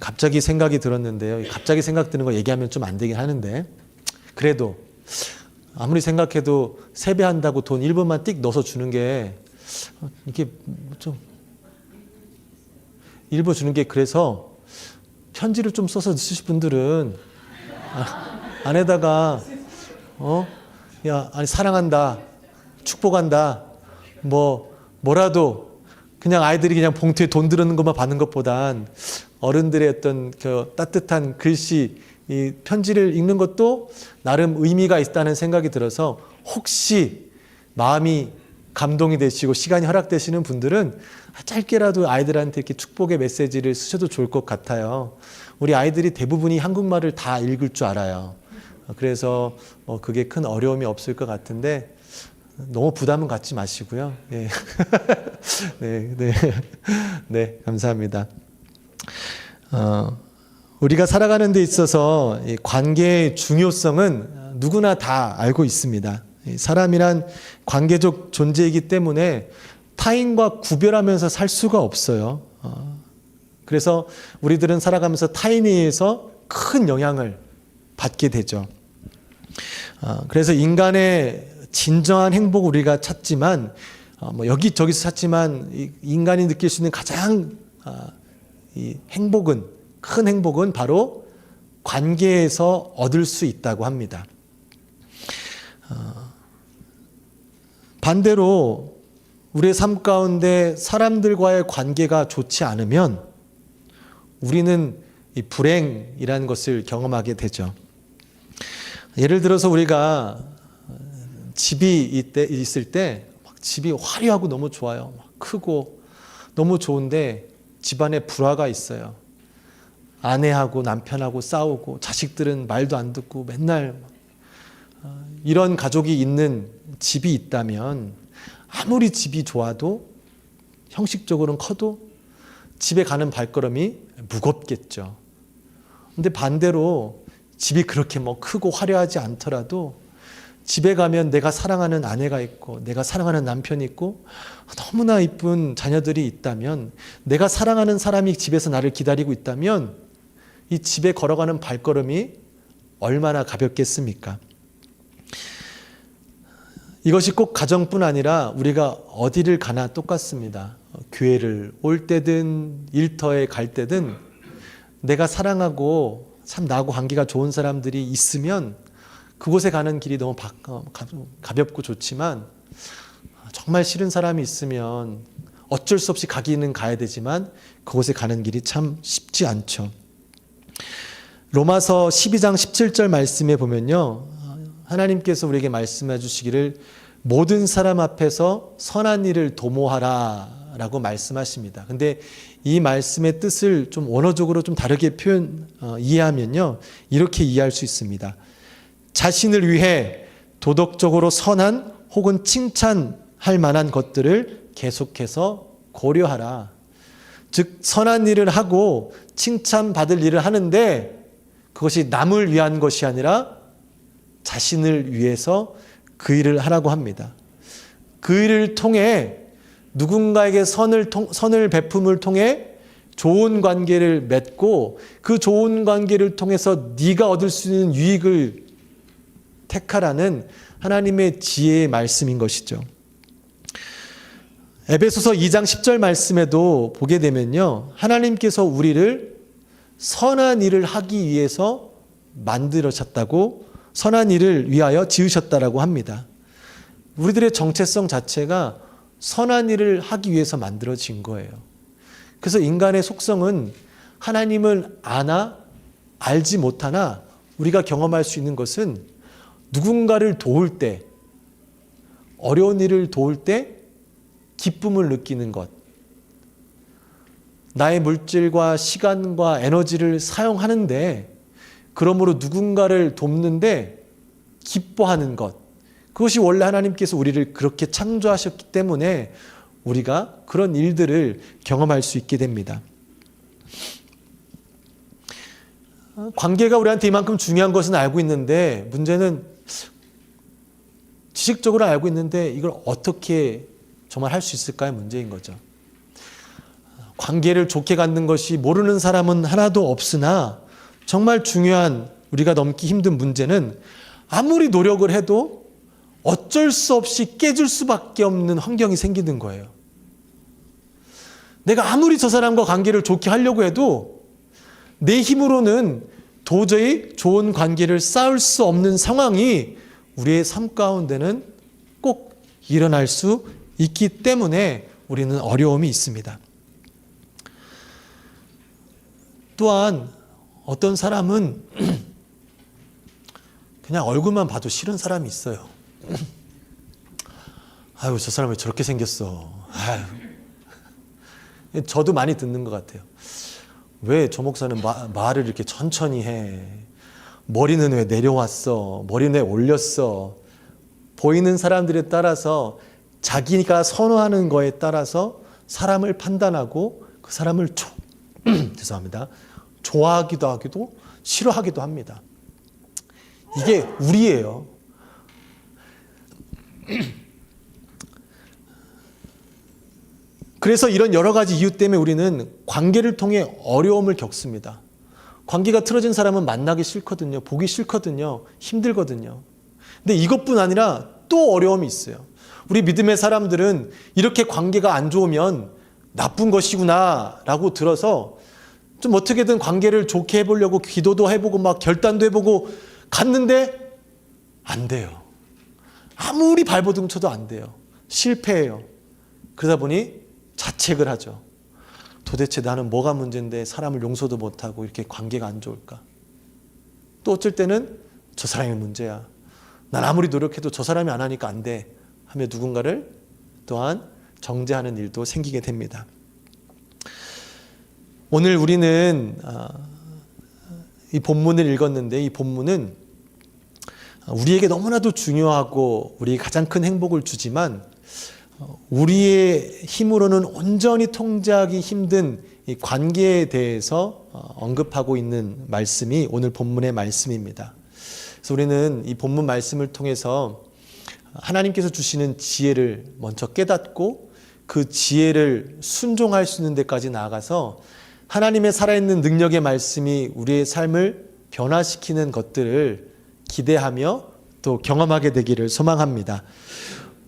갑자기 생각이 들었는데요. 갑자기 생각 드는 거 얘기하면 좀 안 되긴 하는데, 그래도 아무리 생각해도 세배한다고 돈 1분만 띡 넣어서 주는 게 이게 좀 일부 주는 게, 그래서 편지를 좀 써서 쓰실 분들은 안에다가 야, 아니 사랑한다, 축복한다, 뭐라도 그냥 아이들이 그냥 봉투에 돈 들어있는 것만 받는 것보단 어른들의 어떤 그 따뜻한 글씨, 이 편지를 읽는 것도 나름 의미가 있다는 생각이 들어서, 혹시 마음이 감동이 되시고 시간이 허락되시는 분들은 짧게라도 아이들한테 이렇게 축복의 메시지를 쓰셔도 좋을 것 같아요. 우리 아이들이 대부분이 한국말을 다 읽을 줄 알아요. 그래서 그게 큰 어려움이 없을 것 같은데, 너무 부담은 갖지 마시고요. 네. 네, 감사합니다. 우리가 살아가는 데 있어서 이 관계의 중요성은 누구나 다 알고 있습니다. 사람이란 관계적 존재이기 때문에 타인과 구별하면서 살 수가 없어요. 그래서 우리들은 살아가면서 타인에 의해서 큰 영향을 받게 되죠. 그래서 인간의 진정한 행복을 우리가 찾지만, 여기저기서 찾지만 인간이 느낄 수 있는 가장 이 행복은, 큰 행복은 바로 관계에서 얻을 수 있다고 합니다. 반대로 우리의 삶 가운데 사람들과의 관계가 좋지 않으면 우리는 이 불행이라는 것을 경험하게 되죠. 예를 들어서 우리가 집이 있을 때 집이 화려하고 너무 좋아요. 크고 너무 좋은데 집안에 불화가 있어요. 아내하고 남편하고 싸우고 자식들은 말도 안 듣고 맨날 이런 가족이 있는 집이 있다면, 아무리 집이 좋아도 형식적으로는 커도 집에 가는 발걸음이 무겁겠죠. 근데 반대로 집이 그렇게 크고 화려하지 않더라도 집에 가면 내가 사랑하는 아내가 있고 내가 사랑하는 남편이 있고 너무나 이쁜 자녀들이 있다면, 내가 사랑하는 사람이 집에서 나를 기다리고 있다면 이 집에 걸어가는 발걸음이 얼마나 가볍겠습니까? 이것이 꼭 가정뿐 아니라 우리가 어디를 가나 똑같습니다. 교회를 올 때든 일터에 갈 때든 내가 사랑하고 참 나하고 관계가 좋은 사람들이 있으면 그곳에 가는 길이 너무 가볍고 좋지만, 정말 싫은 사람이 있으면 어쩔 수 없이 가기는 가야 되지만 그곳에 가는 길이 참 쉽지 않죠. 로마서 12장 17절 말씀에 보면요, 하나님께서 우리에게 말씀해 주시기를 모든 사람 앞에서 선한 일을 도모하라 라고 말씀하십니다. 근데 이 말씀의 뜻을 좀 원어적으로 좀 다르게 이해하면요, 이렇게 이해할 수 있습니다. 자신을 위해 도덕적으로 선한 혹은 칭찬할 만한 것들을 계속해서 고려하라. 즉 선한 일을 하고 칭찬받을 일을 하는데 그것이 남을 위한 것이 아니라 자신을 위해서 그 일을 하라고 합니다. 그 일을 통해 누군가에게 선을 베품을 통해 좋은 관계를 맺고, 그 좋은 관계를 통해서 네가 얻을 수 있는 유익을 택하라는 하나님의 지혜의 말씀인 것이죠. 에베소서 2장 10절 말씀에도 보게 되면요, 하나님께서 우리를 선한 일을 하기 위해서 만들으셨다고, 선한 일을 위하여 지으셨다라고 합니다. 우리들의 정체성 자체가 선한 일을 하기 위해서 만들어진 거예요. 그래서 인간의 속성은 하나님을 아나 알지 못하나 우리가 경험할 수 있는 것은 누군가를 도울 때, 어려운 일을 도울 때 기쁨을 느끼는 것, 나의 물질과 시간과 에너지를 사용하는데 그러므로 누군가를 돕는데 기뻐하는 것, 그것이 원래 하나님께서 우리를 그렇게 창조하셨기 때문에 우리가 그런 일들을 경험할 수 있게 됩니다. 관계가 우리한테 이만큼 중요한 것은 알고 있는데, 문제는 지식적으로 알고 있는데 이걸 어떻게 정말 할 수 있을까의 문제인 거죠. 관계를 좋게 갖는 것이 모르는 사람은 하나도 없으나 정말 중요한 우리가 넘기 힘든 문제는 아무리 노력을 해도 어쩔 수 없이 깨질 수밖에 없는 환경이 생기는 거예요. 내가 아무리 저 사람과 관계를 좋게 하려고 해도 내 힘으로는 도저히 좋은 관계를 쌓을 수 없는 상황이 우리의 삶 가운데는 꼭 일어날 수 있기 때문에 우리는 어려움이 있습니다. 또한 어떤 사람은 그냥 얼굴만 봐도 싫은 사람이 있어요. 아유, 저 사람 왜 저렇게 생겼어. 아유. 저도 많이 듣는 것 같아요. 왜 저 목사는 말을 이렇게 천천히 해. 머리는 왜 내려왔어. 머리는 왜 올렸어. 보이는 사람들에 따라서 자기가 선호하는 거에 따라서 사람을 판단하고 그 사람을 죄송합니다. 좋아하기도 하기도 싫어하기도 합니다. 이게 우리예요. 그래서 이런 여러 가지 이유 때문에 우리는 관계를 통해 어려움을 겪습니다. 관계가 틀어진 사람은 만나기 싫거든요. 보기 싫거든요. 힘들거든요. 근데 이것뿐 아니라 또 어려움이 있어요. 우리 믿음의 사람들은 이렇게 관계가 안 좋으면 나쁜 것이구나 라고 들어서 좀 어떻게든 관계를 좋게 해보려고 기도도 해보고 막 결단도 해보고 갔는데 안 돼요. 아무리 발버둥 쳐도 안 돼요. 실패해요. 그러다 보니 자책을 하죠. 도대체 나는 뭐가 문제인데 사람을 용서도 못하고 이렇게 관계가 안 좋을까? 또 어쩔 때는 저 사람이 문제야. 난 아무리 노력해도 저 사람이 안 하니까 안 돼. 하며 누군가를 또한 정죄하는 일도 생기게 됩니다. 오늘 우리는 이 본문을 읽었는데 이 본문은 우리에게 너무나도 중요하고 우리 가장 큰 행복을 주지만 우리의 힘으로는 온전히 통제하기 힘든 이 관계에 대해서 언급하고 있는 말씀이 오늘 본문의 말씀입니다. 그래서 우리는 이 본문 말씀을 통해서 하나님께서 주시는 지혜를 먼저 깨닫고 그 지혜를 순종할 수 있는 데까지 나아가서 하나님의 살아있는 능력의 말씀이 우리의 삶을 변화시키는 것들을 기대하며 또 경험하게 되기를 소망합니다.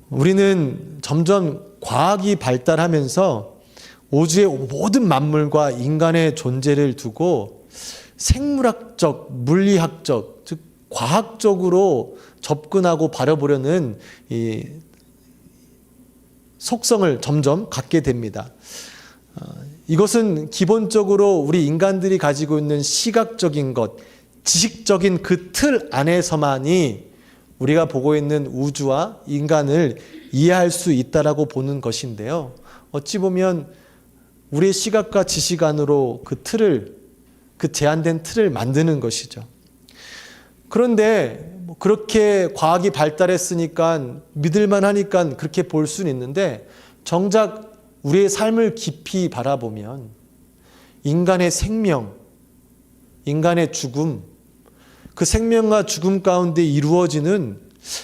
우리는 점점 과학이 발달하면서 우주의 모든 만물과 인간의 존재를 두고 생물학적, 물리학적, 즉 과학적으로 접근하고 바라보려는 이 속성을 점점 갖게 됩니다. 이것은 기본적으로 우리 인간들이 가지고 있는 시각적인 것, 지식적인 그 틀 안에서만이 우리가 보고 있는 우주와 인간을 이해할 수 있다라고 보는 것인데요. 어찌 보면 우리의 시각과 지식 안으로 그 제한된 틀을 만드는 것이죠. 그런데 그렇게 과학이 발달했으니까 믿을만 하니까 그렇게 볼 수는 있는데 정작 우리의 삶을 깊이 바라보면 인간의 생명, 인간의 죽음, 그 생명과 죽음 가운데 이루어지는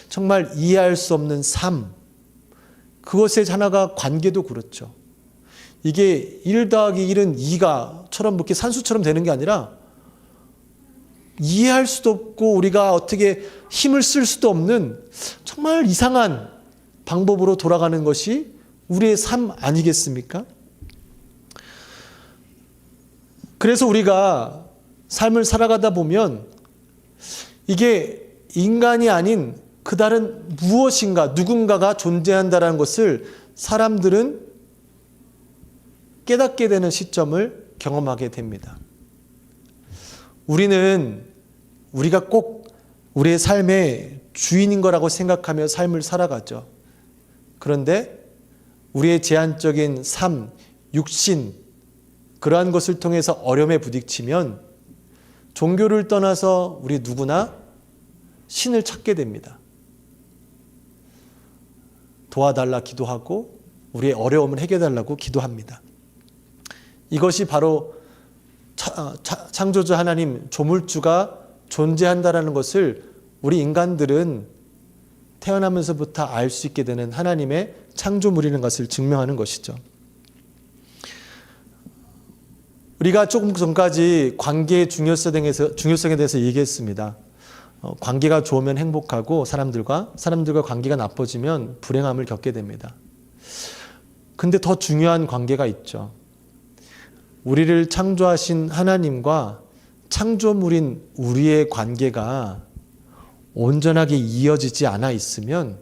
정말 이해할 수 없는 삶, 그것의 하나가 관계도 그렇죠. 이게 1 더하기 1은 2가처럼 이렇게 산수처럼 되는 게 아니라 이해할 수도 없고 우리가 어떻게 힘을 쓸 수도 없는 정말 이상한 방법으로 돌아가는 것이 우리의 삶 아니겠습니까? 그래서 우리가 삶을 살아가다 보면 이게 인간이 아닌 그 다른 무엇인가, 누군가가 존재한다는 것을 사람들은 깨닫게 되는 시점을 경험하게 됩니다. 우리가 꼭 우리의 삶의 주인인 거라고 생각하며 삶을 살아가죠. 그런데 우리의 제한적인 삶, 육신, 그러한 것을 통해서 어려움에 부딪히면 종교를 떠나서 우리 누구나 신을 찾게 됩니다. 도와달라 기도하고 우리의 어려움을 해결해달라고 기도합니다. 이것이 바로 창조주 하나님, 조물주가 존재한다라는 것을 우리 인간들은 태어나면서부터 알 수 있게 되는 하나님의 창조물이라는 것을 증명하는 것이죠. 우리가 조금 전까지 관계의 중요성에 대해서 얘기했습니다. 관계가 좋으면 행복하고 사람들과 관계가 나빠지면 불행함을 겪게 됩니다. 근데 더 중요한 관계가 있죠. 우리를 창조하신 하나님과 창조물인 우리의 관계가 온전하게 이어지지 않아 있으면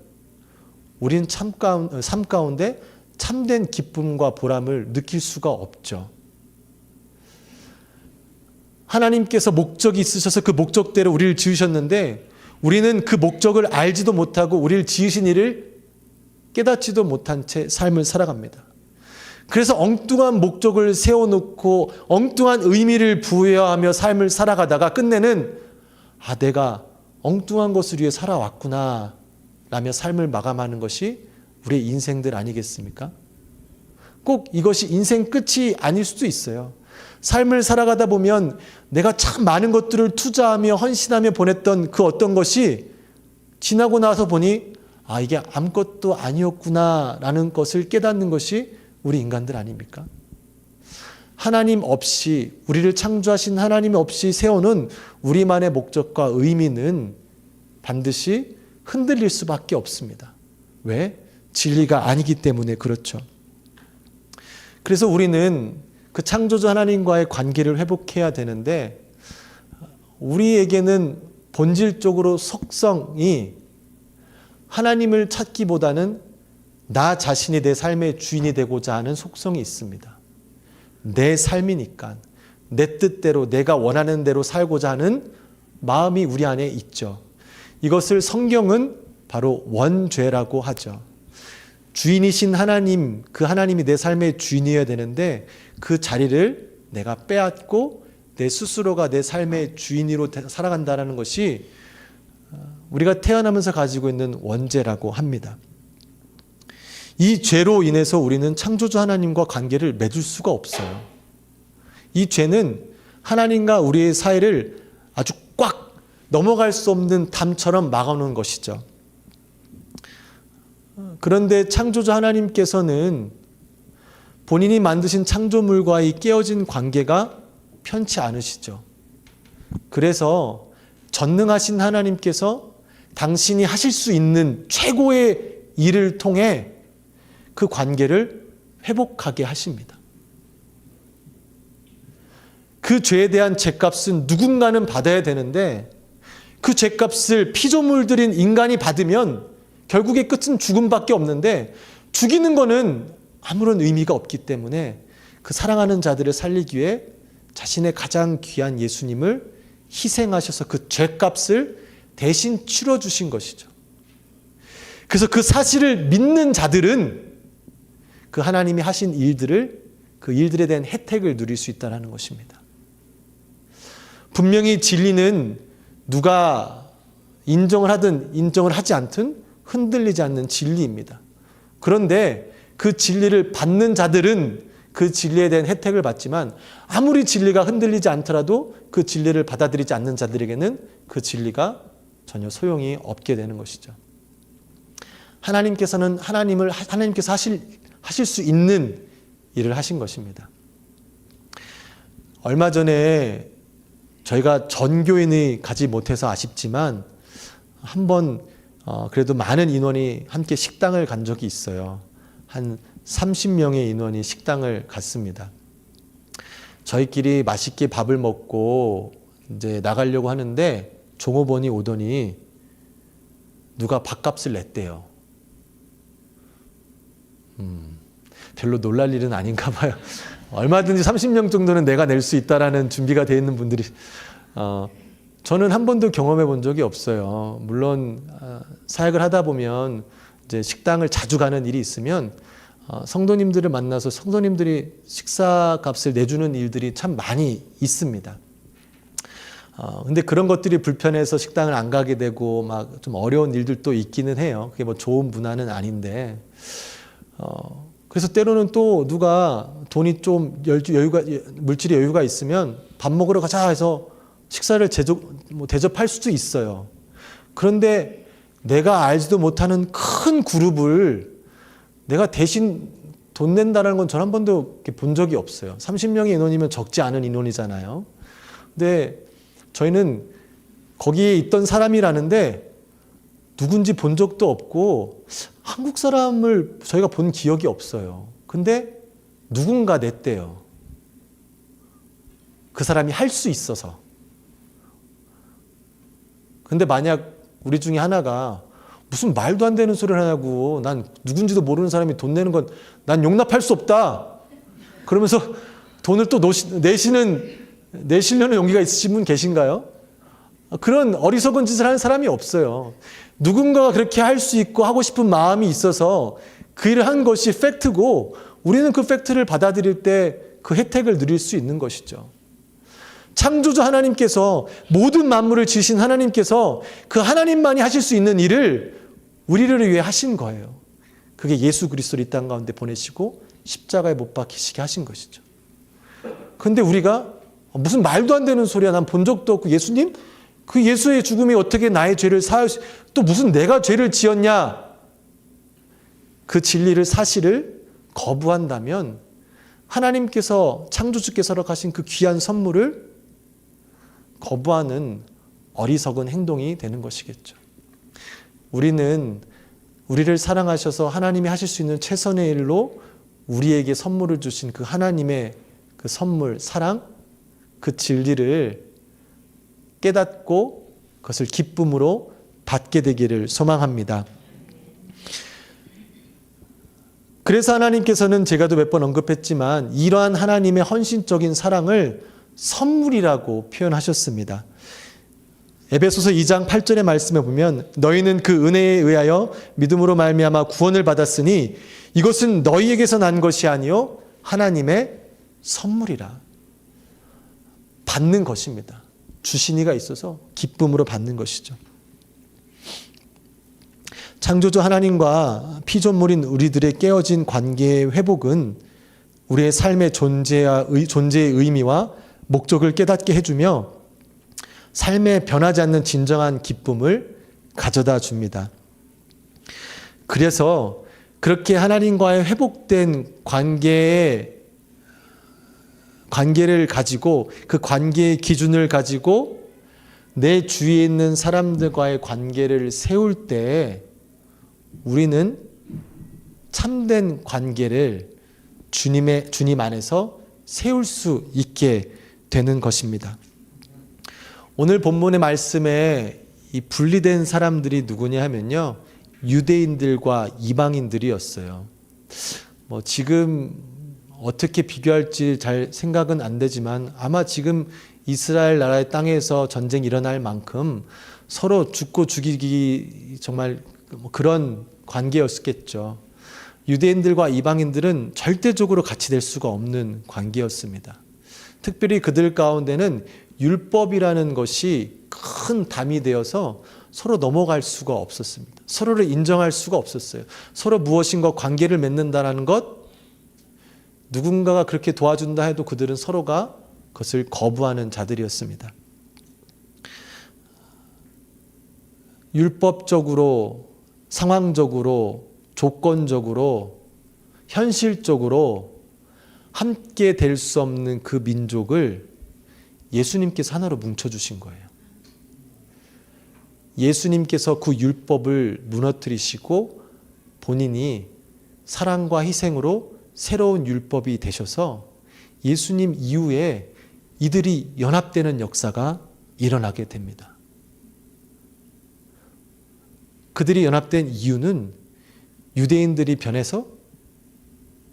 우리는 삶 가운데 참된 기쁨과 보람을 느낄 수가 없죠. 하나님께서 목적이 있으셔서 그 목적대로 우리를 지으셨는데 우리는 그 목적을 알지도 못하고 우리를 지으신 이를 깨닫지도 못한 채 삶을 살아갑니다. 그래서 엉뚱한 목적을 세워놓고 엉뚱한 의미를 부여하며 삶을 살아가다가 끝내는 내가 엉뚱한 것을 위해 살아왔구나 라며 삶을 마감하는 것이 우리의 인생들 아니겠습니까? 꼭 이것이 인생 끝이 아닐 수도 있어요. 삶을 살아가다 보면 내가 참 많은 것들을 투자하며 헌신하며 보냈던 그 어떤 것이 지나고 나서 보니 이게 아무것도 아니었구나 라는 것을 깨닫는 것이 우리 인간들 아닙니까? 하나님 없이, 우리를 창조하신 하나님 없이 세우는 우리만의 목적과 의미는 반드시 흔들릴 수밖에 없습니다. 왜? 진리가 아니기 때문에 그렇죠. 그래서 우리는 그 창조자 하나님과의 관계를 회복해야 되는데 우리에게는 본질적으로 속성이 하나님을 찾기보다는 나 자신이 내 삶의 주인이 되고자 하는 속성이 있습니다. 내 삶이니까 내 뜻대로 내가 원하는 대로 살고자 하는 마음이 우리 안에 있죠. 이것을 성경은 바로 원죄라고 하죠. 주인이신 하나님, 그 하나님이 내 삶의 주인이어야 되는데 그 자리를 내가 빼앗고 내 스스로가 내 삶의 주인으로 살아간다는 것이 우리가 태어나면서 가지고 있는 원죄라고 합니다. 이 죄로 인해서 우리는 창조주 하나님과 관계를 맺을 수가 없어요. 이 죄는 하나님과 우리의 사이를 아주 꽉 넘어갈 수 없는 담처럼 막아놓은 것이죠. 그런데 창조주 하나님께서는 본인이 만드신 창조물과의 깨어진 관계가 편치 않으시죠. 그래서 전능하신 하나님께서 당신이 하실 수 있는 최고의 일을 통해 그 관계를 회복하게 하십니다. 그 죄에 대한 죄값은 누군가는 받아야 되는데 그 죄값을 피조물들인 인간이 받으면 결국의 끝은 죽음밖에 없는데 죽이는 거는 아무런 의미가 없기 때문에 그 사랑하는 자들을 살리기 위해 자신의 가장 귀한 예수님을 희생하셔서 그 죄값을 대신 치러주신 것이죠. 그래서 그 사실을 믿는 자들은 그 하나님이 하신 일들을, 그 일들에 대한 혜택을 누릴 수 있다는 것입니다. 분명히 진리는 누가 인정을 하든 인정을 하지 않든 흔들리지 않는 진리입니다. 그런데 그 진리를 받는 자들은 그 진리에 대한 혜택을 받지만 아무리 진리가 흔들리지 않더라도 그 진리를 받아들이지 않는 자들에게는 그 진리가 전혀 소용이 없게 되는 것이죠. 하나님께서 하실 수 있는 일을 하신 것입니다. 얼마 전에 저희가 전교인이 가지 못해서 아쉽지만 한번 그래도 많은 인원이 함께 식당을 간 적이 있어요. 한 30명의 인원이 식당을 갔습니다. 저희끼리 맛있게 밥을 먹고 이제 나가려고 하는데 종업원이 오더니 누가 밥값을 냈대요. 별로 놀랄 일은 아닌가 봐요. 얼마든지 30명 정도는 내가 낼 수 있다라는 준비가 되어 있는 분들이 저는 한 번도 경험해 본 적이 없어요. 물론 사역을 하다 보면 이제 식당을 자주 가는 일이 있으면 성도님들을 만나서 성도님들이 식사값을 내주는 일들이 참 많이 있습니다. 근데 그런 것들이 불편해서 식당을 안 가게 되고 막 좀 어려운 일들도 있기는 해요. 그게 뭐 좋은 문화는 아닌데 그래서 때로는 또 누가 돈이 좀 물질의 여유가 있으면 밥 먹으러 가자 해서 식사를 대접할 수도 있어요. 그런데 내가 알지도 못하는 큰 그룹을 내가 대신 돈 낸다는 건 전 한 번도 본 적이 없어요. 30명의 인원이면 적지 않은 인원이잖아요. 근데 저희는 거기에 있던 사람이라는데 누군지 본 적도 없고 한국 사람을 저희가 본 기억이 없어요. 근데 누군가 냈대요. 그 사람이 할 수 있어서. 근데 만약 우리 중에 하나가 무슨 말도 안 되는 소리를 하냐고, 난 누군지도 모르는 사람이 돈 내는 건 난 용납할 수 없다, 그러면서 돈을 또 내시려는 용기가 있으신 분 계신가요? 그런 어리석은 짓을 하는 사람이 없어요. 누군가가 그렇게 할 수 있고 하고 싶은 마음이 있어서 그 일을 한 것이 팩트고, 우리는 그 팩트를 받아들일 때 그 혜택을 누릴 수 있는 것이죠. 창조주 하나님께서, 모든 만물을 지으신 하나님께서 그 하나님만이 하실 수 있는 일을 우리를 위해 하신 거예요. 그게 예수 그리스도를 이 땅 가운데 보내시고 십자가에 못 박히시게 하신 것이죠. 그런데 우리가 무슨 말도 안 되는 소리야, 난 본 적도 없고, 예수님? 그 예수의 죽음이 어떻게 나의 죄를 또 무슨 내가 죄를 지었냐? 그 진리를, 사실을 거부한다면 하나님께서, 창조주께서 허락하신 그 귀한 선물을 거부하는 어리석은 행동이 되는 것이겠죠. 우리는 우리를 사랑하셔서 하나님이 하실 수 있는 최선의 일로 우리에게 선물을 주신 그 하나님의 그 선물, 사랑, 그 진리를 깨닫고 그것을 기쁨으로 받게 되기를 소망합니다. 그래서 하나님께서는, 제가도 몇 번 언급했지만, 이러한 하나님의 헌신적인 사랑을 선물이라고 표현하셨습니다. 에베소서 2장 8절의 말씀에 보면, 너희는 그 은혜에 의하여 믿음으로 말미암아 구원을 받았으니 이것은 너희에게서 난 것이 아니요 하나님의 선물이라. 받는 것입니다. 주신 이가 있어서 기쁨으로 받는 것이죠. 창조주 하나님과 피조물인 우리들의 깨어진 관계의 회복은 우리의 삶의 존재의 의미와 목적을 깨닫게 해주며 삶에 변하지 않는 진정한 기쁨을 가져다 줍니다. 그래서 그렇게 하나님과의 회복된 관계를 가지고, 그 관계의 기준을 가지고 내 주위에 있는 사람들과의 관계를 세울 때 우리는 참된 관계를 주님 안에서 세울 수 있게 되는 것입니다. 오늘 본문의 말씀에 이 분리된 사람들이 누구냐 하면요, 유대인들과 이방인들이었어요. 지금 어떻게 비교할지 잘 생각은 안 되지만, 아마 지금 이스라엘 나라의 땅에서 전쟁이 일어날 만큼 서로 죽고 죽이기 정말 그런 관계였겠죠. 유대인들과 이방인들은 절대적으로 같이 될 수가 없는 관계였습니다. 특별히 그들 가운데는 율법이라는 것이 큰 담이 되어서 서로 넘어갈 수가 없었습니다. 서로를 인정할 수가 없었어요. 서로 무엇인가 관계를 맺는다는 것, 누군가가 그렇게 도와준다 해도 그들은 서로가 그것을 거부하는 자들이었습니다. 율법적으로, 상황적으로, 조건적으로, 현실적으로 함께 될 수 없는 그 민족을 예수님께서 하나로 뭉쳐주신 거예요. 예수님께서 그 율법을 무너뜨리시고 본인이 사랑과 희생으로 새로운 율법이 되셔서 예수님 이후에 이들이 연합되는 역사가 일어나게 됩니다. 그들이 연합된 이유는 유대인들이 변해서,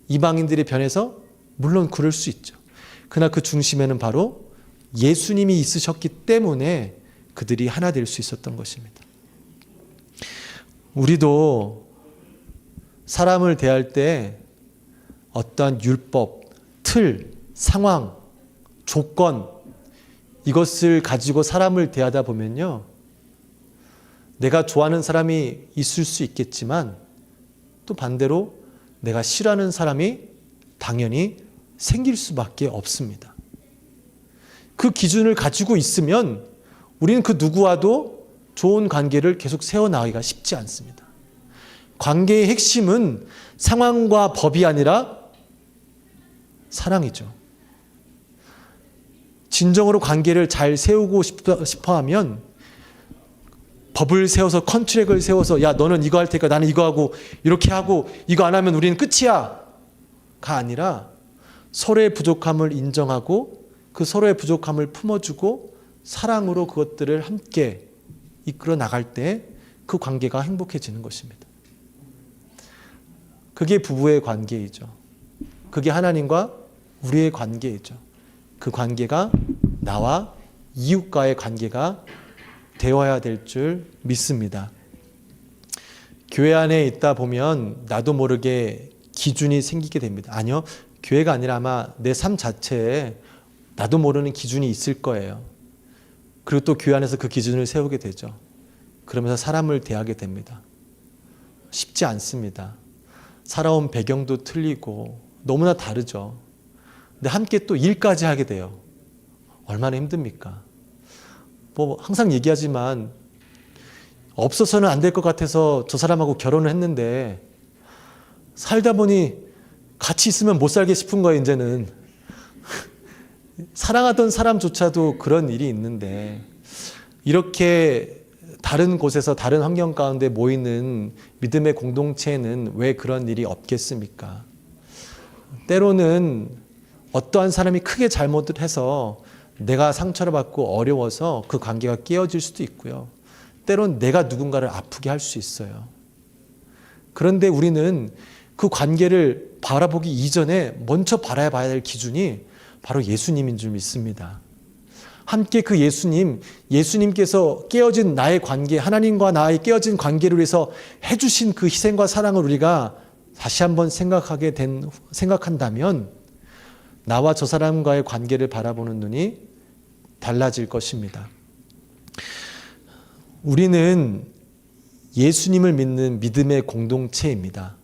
이방인들이 변해서, 물론 그럴 수 있죠. 그러나 그 중심에는 바로 예수님이 있으셨기 때문에 그들이 하나 될 수 있었던 것입니다. 우리도 사람을 대할 때 어떠한 율법, 틀, 상황, 조건, 이것을 가지고 사람을 대하다 보면요, 내가 좋아하는 사람이 있을 수 있겠지만 또 반대로 내가 싫어하는 사람이 당연히 생길 수밖에 없습니다. 그 기준을 가지고 있으면 우리는 그 누구와도 좋은 관계를 계속 세워나가기가 쉽지 않습니다. 관계의 핵심은 상황과 법이 아니라 사랑이죠. 진정으로 관계를 잘 세우고 싶어 하면 법을 세워서 컨트랙을 세워서 야 너는 이거 할 테니까 나는 이거 하고 이렇게 하고 이거 안 하면 우리는 끝이야 가 아니라 서로의 부족함을 인정하고 그 서로의 부족함을 품어주고 사랑으로 그것들을 함께 이끌어 나갈 때 그 관계가 행복해지는 것입니다. 그게 부부의 관계이죠. 그게 하나님과 우리의 관계이죠. 그 관계가 나와 이웃과의 관계가 되어야 될 줄 믿습니다. 교회 안에 있다 보면 나도 모르게 기준이 생기게 됩니다. 아니요. 교회가 아니라 아마 내 삶 자체에 나도 모르는 기준이 있을 거예요. 그리고 또 교회 안에서 그 기준을 세우게 되죠. 그러면서 사람을 대하게 됩니다. 쉽지 않습니다. 살아온 배경도 틀리고 너무나 다르죠. 근데 함께 또 일까지 하게 돼요. 얼마나 힘듭니까? 뭐 항상 얘기하지만 없어서는 안 될 것 같아서 저 사람하고 결혼을 했는데 살다 보니 같이 있으면 못 살게 싶은 거예요, 이제는. 사랑하던 사람조차도 그런 일이 있는데 이렇게 다른 곳에서 다른 환경 가운데 모이는 믿음의 공동체에는 왜 그런 일이 없겠습니까? 때로는 어떠한 사람이 크게 잘못을 해서 내가 상처를 받고 어려워서 그 관계가 깨어질 수도 있고요. 때로는 내가 누군가를 아프게 할 수 있어요. 그런데 우리는 그 관계를 바라보기 이전에 먼저 바라봐야 될 기준이 바로 예수님인 줄 믿습니다. 함께 그 예수님께서 깨어진 나의 관계, 하나님과 나의 깨어진 관계를 위해서 해주신 그 희생과 사랑을 우리가 다시 한번 생각한다면 나와 저 사람과의 관계를 바라보는 눈이 달라질 것입니다. 우리는 예수님을 믿는 믿음의 공동체입니다.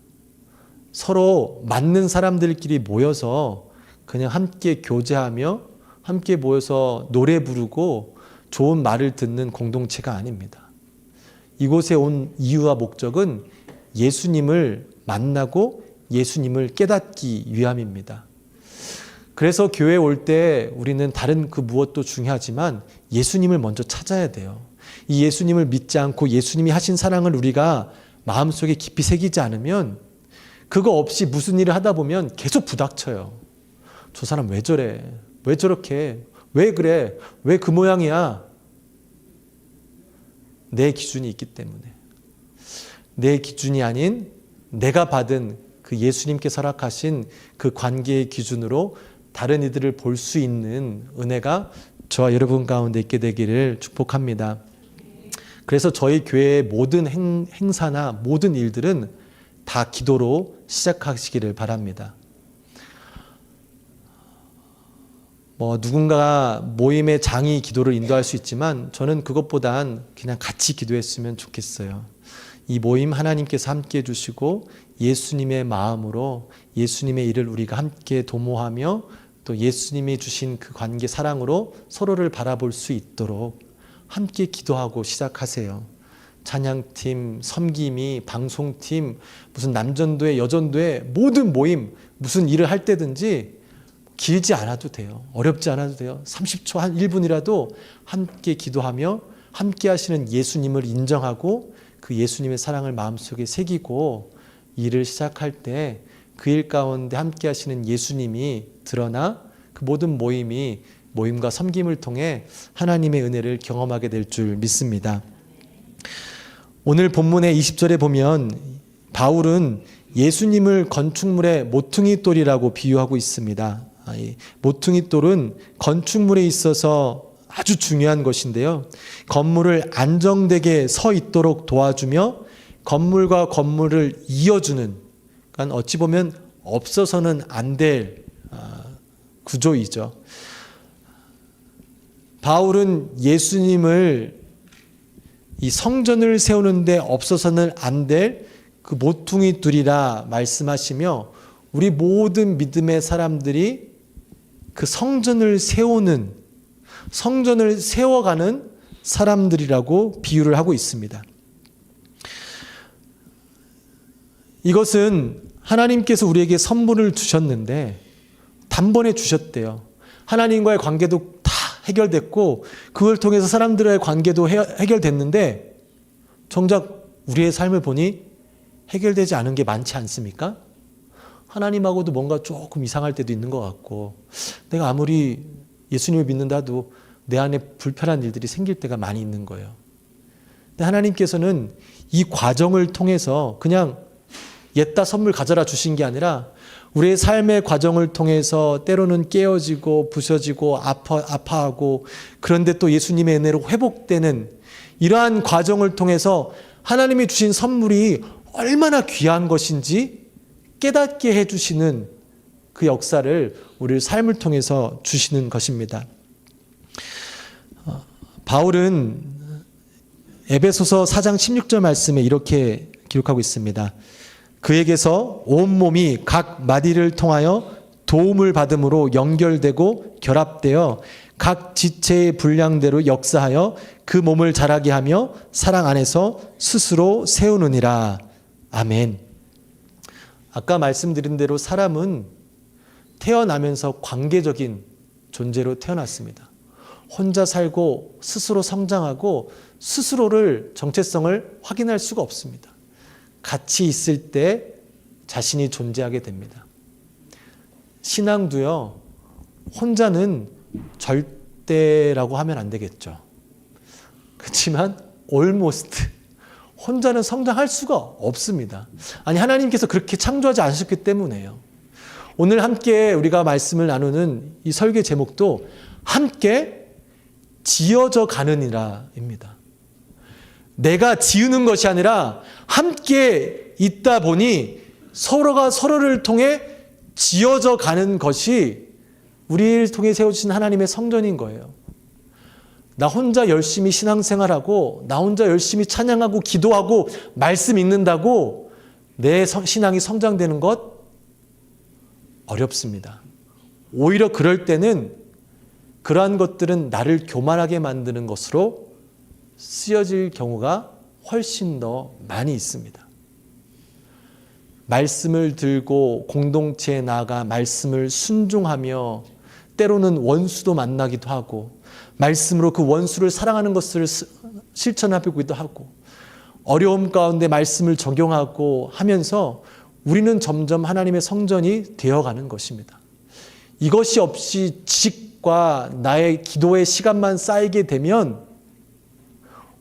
서로 맞는 사람들끼리 모여서 그냥 함께 교제하며 함께 모여서 노래 부르고 좋은 말을 듣는 공동체가 아닙니다. 이곳에 온 이유와 목적은 예수님을 만나고 예수님을 깨닫기 위함입니다. 그래서 교회에 올 때 우리는 다른 그 무엇도 중요하지만 예수님을 먼저 찾아야 돼요. 이 예수님을 믿지 않고 예수님이 하신 사랑을 우리가 마음속에 깊이 새기지 않으면 그거 없이 무슨 일을 하다 보면 계속 부닥쳐요. 저 사람 왜 저래? 왜 저렇게? 왜 그래? 왜 그 모양이야? 내 기준이 있기 때문에. 내 기준이 아닌 내가 받은 그 예수님께서 허락하신 그 관계의 기준으로 다른 이들을 볼 수 있는 은혜가 저와 여러분 가운데 있게 되기를 축복합니다. 그래서 저희 교회의 모든 행사나 모든 일들은 다 기도로 시작하시기를 바랍니다. 누군가 모임의 장이 기도를 인도할 수 있지만 저는 그것보단 그냥 같이 기도했으면 좋겠어요. 이 모임 하나님께서 함께 해주시고 예수님의 마음으로 예수님의 일을 우리가 함께 도모하며 또 예수님이 주신 그 관계 사랑으로 서로를 바라볼 수 있도록 함께 기도하고 시작하세요. 찬양팀, 섬김이, 방송팀, 무슨 남전도회, 여전도회 모든 모임 무슨 일을 할 때든지 길지 않아도 돼요. 어렵지 않아도 돼요. 30초, 한 1분이라도 함께 기도하며 함께 하시는 예수님을 인정하고 그 예수님의 사랑을 마음속에 새기고 일을 시작할 때 그 일 가운데 함께 하시는 예수님이 드러나 그 모든 모임과 섬김을 통해 하나님의 은혜를 경험하게 될 줄 믿습니다. 오늘 본문의 20절에 보면 바울은 예수님을 건축물의 모퉁이 돌이라고 비유하고 있습니다. 모퉁이 돌은 건축물에 있어서 아주 중요한 것인데요. 건물을 안정되게 서 있도록 도와주며 건물과 건물을 이어주는, 그러니까 어찌 보면 없어서는 안 될 구조이죠. 바울은 예수님을 이 성전을 세우는데 없어서는 안 될 그 모퉁이 돌이라 말씀하시며 우리 모든 믿음의 사람들이 그 성전을 세워가는 사람들이라고 비유를 하고 있습니다. 이것은 하나님께서 우리에게 선물을 주셨는데 단번에 주셨대요. 하나님과의 관계도 다 해결됐고 그걸 통해서 사람들과의 관계도 해결됐는데 정작 우리의 삶을 보니 해결되지 않은 게 많지 않습니까? 하나님하고도 뭔가 조금 이상할 때도 있는 것 같고 내가 아무리 예수님을 믿는다 해도 내 안에 불편한 일들이 생길 때가 많이 있는 거예요. 근데 하나님께서는 이 과정을 통해서 그냥 옛다 선물 가져라 주신 게 아니라 우리의 삶의 과정을 통해서 때로는 깨어지고 부서지고 아파하고 그런데 또 예수님의 은혜로 회복되는 이러한 과정을 통해서 하나님이 주신 선물이 얼마나 귀한 것인지 깨닫게 해주시는 그 역사를 우리 삶을 통해서 주시는 것입니다. 바울은 에베소서 4장 16절 말씀에 이렇게 기록하고 있습니다. 그에게서 온몸이 각 마디를 통하여 도움을 받음으로 연결되고 결합되어 각 지체의 분량대로 역사하여 그 몸을 자라게 하며 사랑 안에서 스스로 세우느니라. 아멘. 아까 말씀드린 대로 사람은 태어나면서 관계적인 존재로 태어났습니다. 혼자 살고 스스로 성장하고 스스로를 정체성을 확인할 수가 없습니다. 같이 있을 때 자신이 존재하게 됩니다. 신앙도요, 혼자는 절대라고 하면 안 되겠죠. 그렇지만 almost 혼자는 성장할 수가 없습니다. 아니 하나님께서 그렇게 창조하지 않으셨기 때문에요. 오늘 함께 우리가 말씀을 나누는 이 설교 제목도 함께 지어져 가느니라입니다. 내가 지으는 것이 아니라 함께 있다 보니 서로가 서로를 통해 지어져 가는 것이 우리를 통해 세워주신 하나님의 성전인 거예요. 나 혼자 열심히 신앙생활하고 나 혼자 열심히 찬양하고 기도하고 말씀 읽는다고 내 신앙이 성장되는 것 어렵습니다. 오히려 그럴 때는 그러한 것들은 나를 교만하게 만드는 것으로 쓰여질 경우가 훨씬 더 많이 있습니다. 말씀을 들고 공동체에 나아가 말씀을 순종하며 때로는 원수도 만나기도 하고 말씀으로 그 원수를 사랑하는 것을 실천하기도 하고 어려움 가운데 말씀을 적용하고 하면서 우리는 점점 하나님의 성전이 되어가는 것입니다. 이것이 없이 지식과 나의 기도의 시간만 쌓이게 되면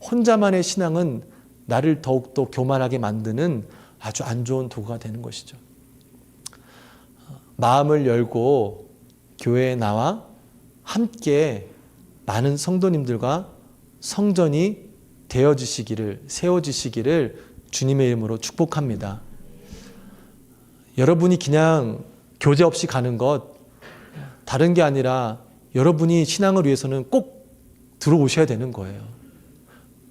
혼자만의 신앙은 나를 더욱더 교만하게 만드는 아주 안 좋은 도구가 되는 것이죠. 마음을 열고 교회에 나와 함께 많은 성도님들과 성전이 되어지시기를, 세워지시기를 주님의 이름으로 축복합니다. 여러분이 그냥 교제 없이 가는 것 다른 게 아니라 여러분이 신앙을 위해서는 꼭 들어오셔야 되는 거예요.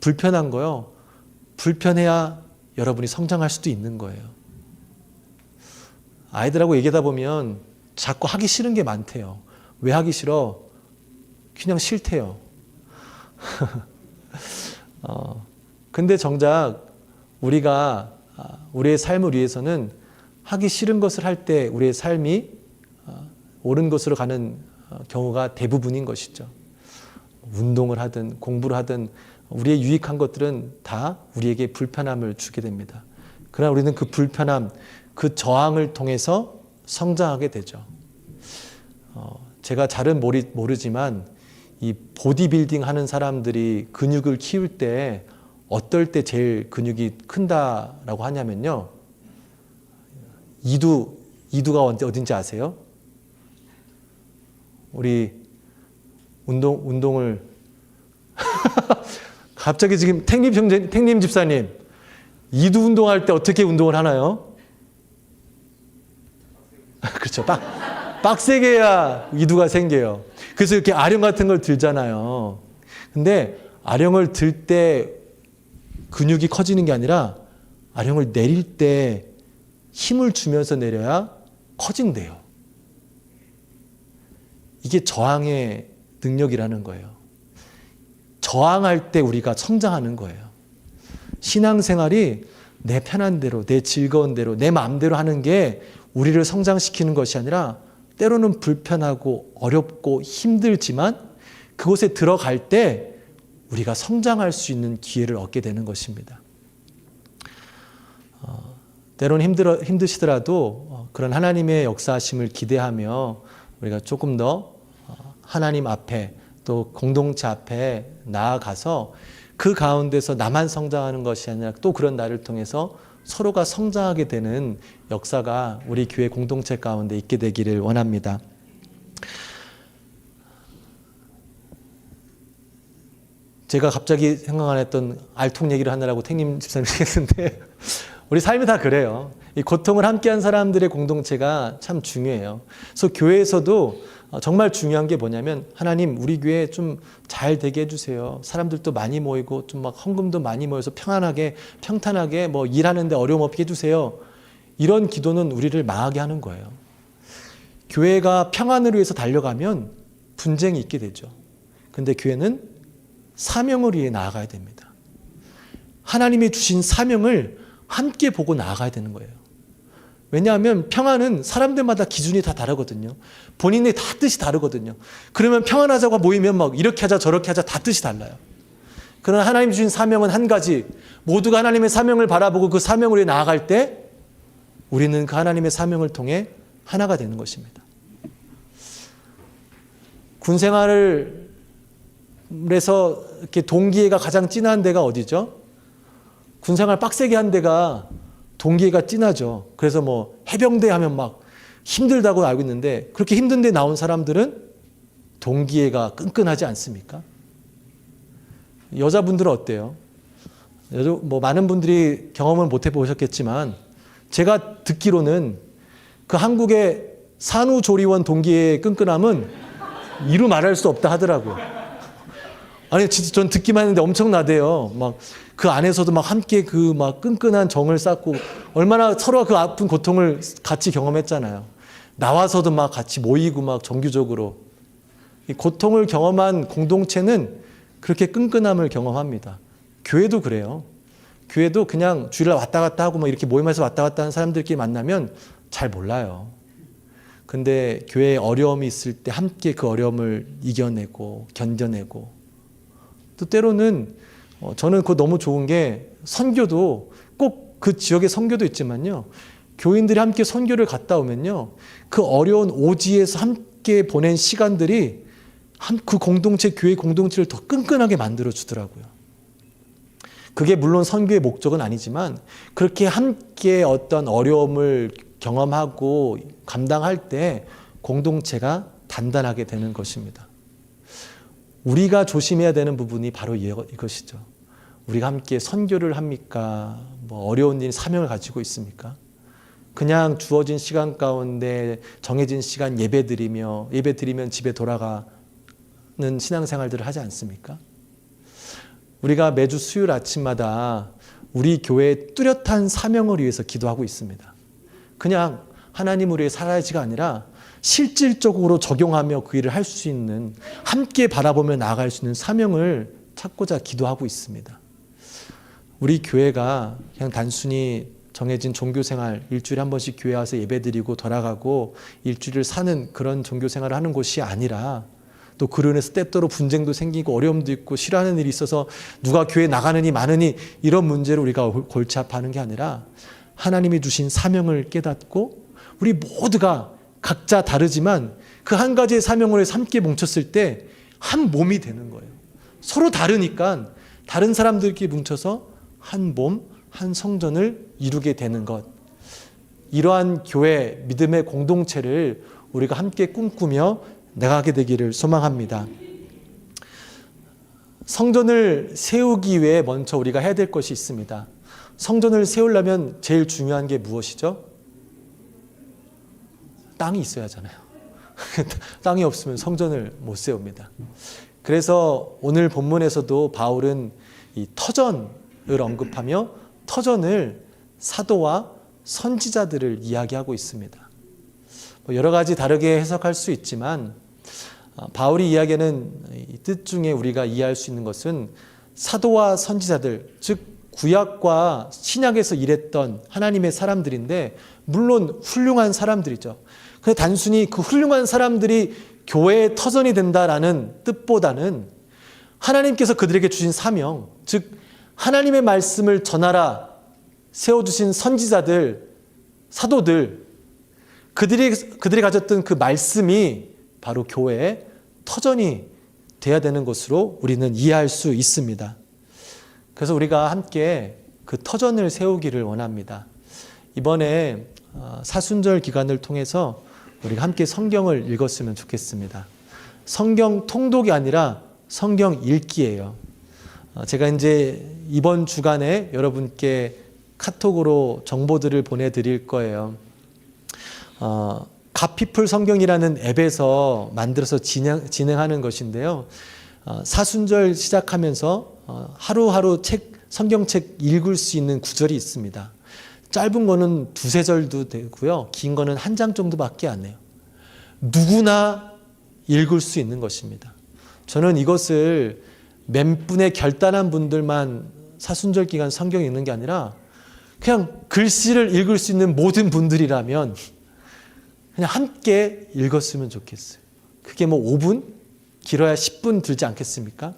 불편한 거요. 불편해야 여러분이 성장할 수도 있는 거예요. 아이들하고 얘기하다 보면 자꾸 하기 싫은 게 많대요. 왜 하기 싫어? 그냥 싫대요. 근데 정작 우리가 우리의 삶을 위해서는 하기 싫은 것을 할 때 우리의 삶이 옳은 것으로 가는 경우가 대부분인 것이죠. 운동을 하든 공부를 하든 우리의 유익한 것들은 다 우리에게 불편함을 주게 됩니다. 그러나 우리는 그 불편함, 그 저항을 통해서 성장하게 되죠. 제가 잘은 모르지만 이 보디빌딩 하는 사람들이 근육을 키울 때 어떨 때 제일 근육이 큰다라고 하냐면요. 이두가 어딘지 아세요? 우리 운동을 갑자기 지금 탱님 집사님 이두 운동할 때 어떻게 운동을 하나요? 그렇죠. 빡세게 해야 이두가 생겨요. 그래서 이렇게 아령 같은 걸 들잖아요. 근데 아령을 들 때 근육이 커지는 게 아니라 아령을 내릴 때 힘을 주면서 내려야 커진대요. 이게 저항의 능력이라는 거예요. 저항할 때 우리가 성장하는 거예요. 신앙생활이 내 편한 대로, 내 즐거운 대로, 내 마음대로 하는 게 우리를 성장시키는 것이 아니라 때로는 불편하고 어렵고 힘들지만 그곳에 들어갈 때 우리가 성장할 수 있는 기회를 얻게 되는 것입니다. 때로는 힘드시더라도 그런 하나님의 역사하심을 기대하며 우리가 조금 더 하나님 앞에 또 공동체 앞에 나아가서 그 가운데서 나만 성장하는 것이 아니라 또 그런 나를 통해서 서로가 성장하게 되는 역사가 우리 교회 공동체 가운데 있게 되기를 원합니다. 제가 갑자기 생각 안 했던 알통 얘기를 하느라고 탱님 집사님 얘기했는데 우리 삶이 다 그래요. 이 고통을 함께한 사람들의 공동체가 참 중요해요. 그래서 교회에서도 정말 중요한 게 뭐냐면 하나님 우리 교회 좀 잘 되게 해주세요. 사람들도 많이 모이고 좀 막 헌금도 많이 모여서 평안하게 평탄하게 뭐 일하는데 어려움 없게 해주세요. 이런 기도는 우리를 망하게 하는 거예요. 교회가 평안을 위해서 달려가면 분쟁이 있게 되죠. 근데 교회는 사명을 위해 나아가야 됩니다. 하나님이 주신 사명을 함께 보고 나아가야 되는 거예요. 왜냐하면 평안은 사람들마다 기준이 다 다르거든요. 본인의 다 뜻이 다르거든요. 그러면 평안하자고 모이면 막 이렇게 하자 저렇게 하자 다 뜻이 달라요. 그러나 하나님 주신 사명은 한 가지. 모두가 하나님의 사명을 바라보고 그 사명을 위해 나아갈 때 우리는 그 하나님의 사명을 통해 하나가 되는 것입니다. 군 생활을 해서 이렇게 동기회가 가장 진한 데가 어디죠? 군 생활 빡세게 한 데가 동기회가 진하죠. 그래서 뭐 해병대 하면 막 힘들다고 알고 있는데 그렇게 힘든 데 나온 사람들은 동기회가 끈끈하지 않습니까? 여자분들은 어때요? 뭐 많은 분들이 경험을 못 해보셨겠지만 제가 듣기로는 그 한국의 산후조리원 동기회의 끈끈함은 이루 말할 수 없다 하더라고요. 아니 진짜 전 듣기만 했는데 엄청나대요. 막 그 안에서도 막 함께 그 막 끈끈한 정을 쌓고 얼마나 서로가 그 아픈 고통을 같이 경험했잖아요. 나와서도 막 같이 모이고 막 정규적으로 이 고통을 경험한 공동체는 그렇게 끈끈함을 경험합니다. 교회도 그래요. 교회도 그냥 주일날 왔다 갔다 하고 뭐 이렇게 모임에서 왔다 갔다 하는 사람들끼리 만나면 잘 몰라요. 근데 교회에 어려움이 있을 때 함께 그 어려움을 이겨내고 견뎌내고 또 때로는 저는 그거 너무 좋은 게 선교도 꼭 그 지역의 선교도 있지만요. 교인들이 함께 선교를 갔다 오면요. 그 어려운 오지에서 함께 보낸 시간들이 그 공동체, 교회 공동체를 더 끈끈하게 만들어 주더라고요. 그게 물론 선교의 목적은 아니지만 그렇게 함께 어떤 어려움을 경험하고 감당할 때 공동체가 단단하게 되는 것입니다. 우리가 조심해야 되는 부분이 바로 이것이죠. 우리가 함께 선교를 합니까? 뭐 어려운 일, 사명을 가지고 있습니까? 그냥 주어진 시간 가운데 정해진 시간 예배드리면 집에 돌아가는 신앙생활들을 하지 않습니까? 우리가 매주 수요일 아침마다 우리 교회의 뚜렷한 사명을 위해서 기도하고 있습니다. 그냥 하나님을 위해 살아야지가 아니라 실질적으로 적용하며 그 일을 할 수 있는 함께 바라보며 나아갈 수 있는 사명을 찾고자 기도하고 있습니다. 우리 교회가 그냥 단순히 정해진 종교생활 일주일에 한 번씩 교회 와서 예배드리고 돌아가고 일주일을 사는 그런 종교생활을 하는 곳이 아니라 또 그로 인해서 때때로 분쟁도 생기고 어려움도 있고 싫어하는 일이 있어서 누가 교회 나가느니 마느니 이런 문제를 우리가 골치 아파하는 게 아니라 하나님이 주신 사명을 깨닫고 우리 모두가 각자 다르지만 그 한 가지의 사명을 해서 함께 뭉쳤을 때 한 몸이 되는 거예요. 서로 다르니까 다른 사람들끼리 뭉쳐서 한 몸, 한 성전을 이루게 되는 것. 이러한 교회, 믿음의 공동체를 우리가 함께 꿈꾸며 나가게 되기를 소망합니다. 성전을 세우기 위해 먼저 우리가 해야 될 것이 있습니다. 성전을 세우려면 제일 중요한 게 무엇이죠? 땅이 있어야 하잖아요. 땅이 없으면 성전을 못 세웁니다. 그래서 오늘 본문에서도 바울은 이 터전을 언급하며 터전을 사도와 선지자들을 이야기하고 있습니다. 여러 가지 다르게 해석할 수 있지만 바울이 이야기하는 이 뜻 중에 우리가 이해할 수 있는 것은 사도와 선지자들, 즉 구약과 신약에서 일했던 하나님의 사람들인데 물론 훌륭한 사람들이죠. 그냥 단순히 그 훌륭한 사람들이 교회의 터전이 된다라는 뜻보다는 하나님께서 그들에게 주신 사명, 즉 하나님의 말씀을 전하라 세워주신 선지자들, 사도들, 그들이 가졌던 그 말씀이 바로 교회의 터전이 돼야 되는 것으로 우리는 이해할 수 있습니다. 그래서 우리가 함께 그 터전을 세우기를 원합니다. 이번에 사순절 기간을 통해서 우리가 함께 성경을 읽었으면 좋겠습니다. 성경 통독이 아니라 성경 읽기예요. 제가 이제 이번 주간에 여러분께 카톡으로 정보들을 보내드릴 거예요. 갓피플 성경이라는 앱에서 만들어서 진행하는 것인데요. 사순절 시작하면서 하루하루 성경책 읽을 수 있는 구절이 있습니다. 짧은 거는 두세 절도 되고요. 긴 거는 한 장 정도밖에 안 해요. 누구나 읽을 수 있는 것입니다. 저는 이것을 몇 분의 결단한 분들만 사순절 기간 성경 읽는 게 아니라 그냥 글씨를 읽을 수 있는 모든 분들이라면 그냥 함께 읽었으면 좋겠어요. 그게 뭐 5분? 길어야 10분 들지 않겠습니까?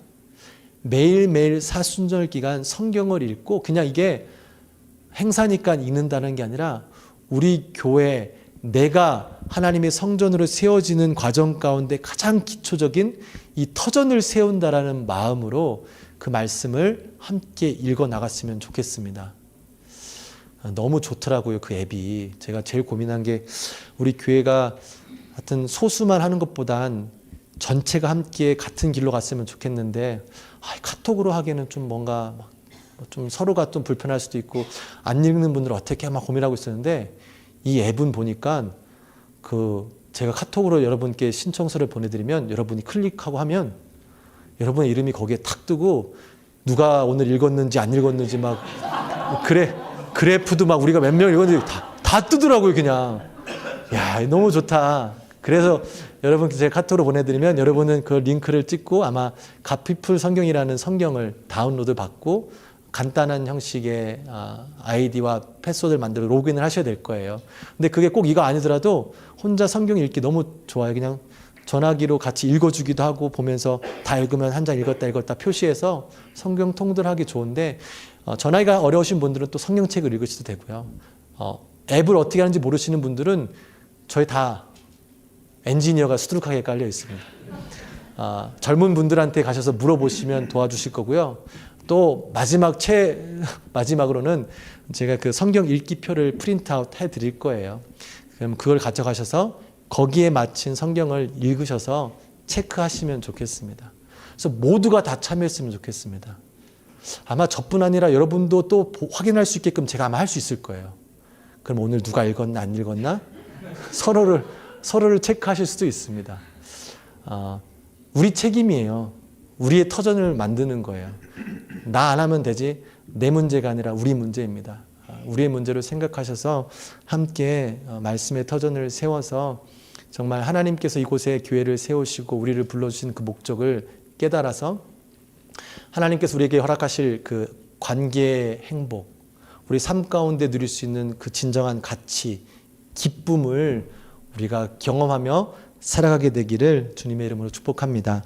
매일매일 사순절 기간 성경을 읽고 그냥 이게 행사니까 읽는다는 게 아니라 우리 교회 내가 하나님의 성전으로 세워지는 과정 가운데 가장 기초적인 이 터전을 세운다라는 마음으로 그 말씀을 함께 읽어 나갔으면 좋겠습니다. 너무 좋더라고요, 그 앱이. 제가 제일 고민한 게 우리 교회가 하여튼 소수만 하는 것보단 전체가 함께 같은 길로 갔으면 좋겠는데 카톡으로 하기에는 좀 뭔가 좀 서로가 좀 불편할 수도 있고 안 읽는 분들은 어떻게 막 고민하고 있었는데 이 앱은 보니까 제가 카톡으로 여러분께 신청서를 보내드리면 여러분이 클릭하고 하면 여러분의 이름이 거기에 탁 뜨고 누가 오늘 읽었는지 안 읽었는지 막 그래프도 막 우리가 몇 명 읽었는지 다 뜨더라고요, 그냥. 야, 너무 좋다. 그래서 여러분께 제가 카톡으로 보내드리면 여러분은 그 링크를 찍고 아마 갓피플 성경이라는 성경을 다운로드 받고 간단한 형식의 아이디와 패스워드를 만들어 로그인을 하셔야 될 거예요. 근데 그게 꼭 이거 아니더라도 혼자 성경 읽기 너무 좋아요. 그냥 전화기로 같이 읽어주기도 하고 보면서 다 읽으면 한 장 읽었다 표시해서 성경 통독하기 좋은데 전화기가 어려우신 분들은 또 성경책을 읽으셔도 되고요. 앱을 어떻게 하는지 모르시는 분들은 저희 다 엔지니어가 수두룩하게 깔려 있습니다. 젊은 분들한테 가셔서 물어보시면 도와주실 거고요. 또 마지막으로는 제가 그 성경 읽기표를 프린트아웃 해드릴 거예요. 그럼 그걸 가져가셔서 거기에 맞춘 성경을 읽으셔서 체크하시면 좋겠습니다. 그래서 모두가 다 참여했으면 좋겠습니다. 아마 저뿐 아니라 여러분도 또 확인할 수 있게끔 제가 아마 할 수 있을 거예요. 그럼 오늘 누가 읽었나 안 읽었나? 서로를 체크하실 수도 있습니다. 우리 책임이에요. 우리의 터전을 만드는 거예요. 나 안 하면 되지. 내 문제가 아니라 우리 문제입니다. 우리의 문제를 생각하셔서 함께 말씀의 터전을 세워서 정말 하나님께서 이곳에 교회를 세우시고 우리를 불러주신 그 목적을 깨달아서 하나님께서 우리에게 허락하실 그 관계의 행복, 우리 삶 가운데 누릴 수 있는 그 진정한 가치, 기쁨을 우리가 경험하며 살아가게 되기를 주님의 이름으로 축복합니다.